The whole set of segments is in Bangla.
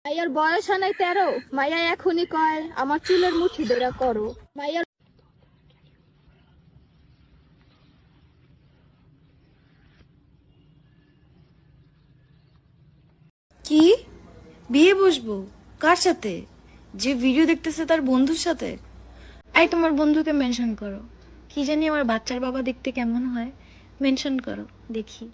মাইয়ার বয়স হয় নাই 13, মাইয়া এখনই কয় আমার চুলের মুঠি ধরে করো। মাইয়ার কি বিয়ে বসবো? কার সাথে? যে ভিডিও দেখতেছে তার বন্ধুর সাথে? আই তোমার বন্ধুকে মেনশন করো। কি জানি আমার বাচ্চার বাবা দেখতে কেমন হয়, মেনশন করো দেখি।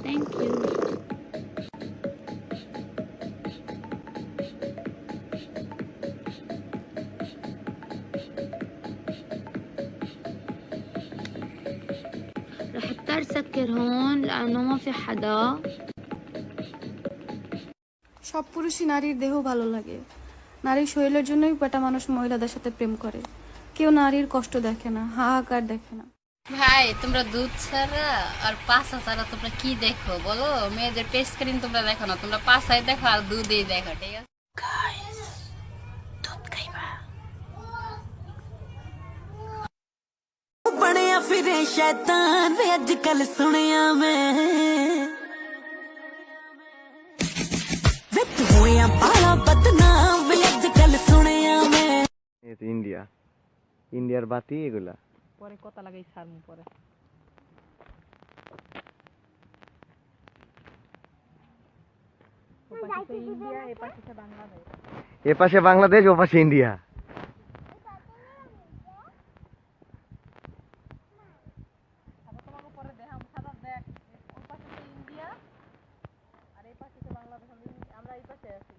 Thank you. رح اضطر سكر هون لأنه ما في حدا. সব পুরুষই নারীর দেহ ভালো লাগে। নারীর শরীরের জন্যই বেটা মানুষ মহিলাদের সাথে প্রেম করে। কেউ নারীর কষ্ট দেখে না, হাহাকার দেখে না। ভাই তোমরা দুধ ছাড়া আর পাছা ছাড়া তোমরা কি দেখো বলো? মেয়েদের টেস্ট স্ক্রিন তোমরা দেখো না, তোমরা পাছাই দেখো আর দুধেই দেখো, ঠিক আছে? দুধ খাইবা? ਬਣਿਆ ਫਿਰੇ ਸ਼ੈਤਾਨ ਵੇ ਅੱਜ ਕੱਲ ਸੁਣਿਆ ਮੈਂ ਵੇ ਤੂੰ ਹੋਇਆ ਬਾਲਾ ਬਦਨਾਮ ਵੇ ਅੱਜ ਕੱਲ ਸੁਣਿਆ ਮੈਂ এই তো ইন্ডিয়া, ইন্ডিয়ার বাতি এগুলা। পরে কথা লাগাই সারমু পরে। ইন্ডিয়া এ পাশে বাংলাদেশ, এ পাশে বাংলাদেশ, ও পাশে ইন্ডিয়া। পরে দেখাম সাদা দেখ, ওই পাশে ইন্ডিয়া আর এই পাশে বাংলাদেশ, আমরা এই পাশে আছি।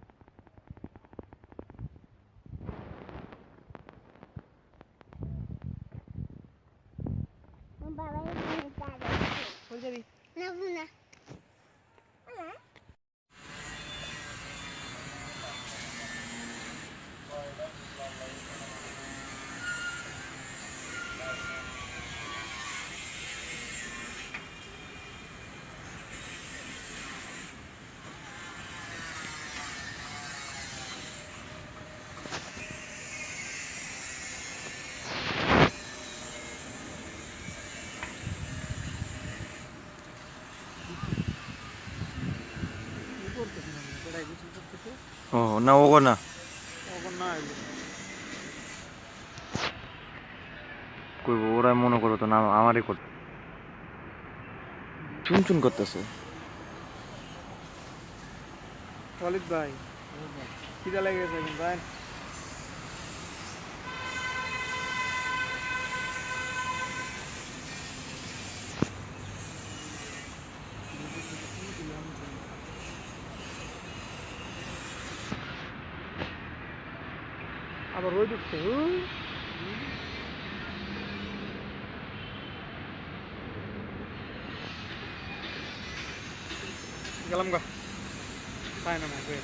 ও না, ওগো না, করবো ওরা মনে করো তো না, আমারই করতে চুন চুন করতেছে। ওয়ালিদ ভাই খিদা লেগে গেছে ভাই। আবার রোদ উঠছে। গেলাম গা, তাই না ভাই?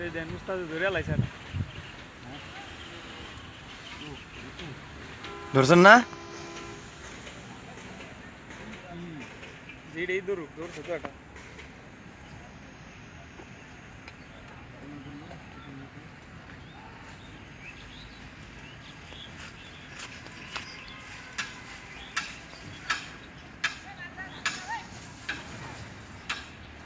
এই দেন মুস্তাদ ধরে লাইছেন, ধরছেন না? যেটাই ধরুক, ধরছে তো এটা।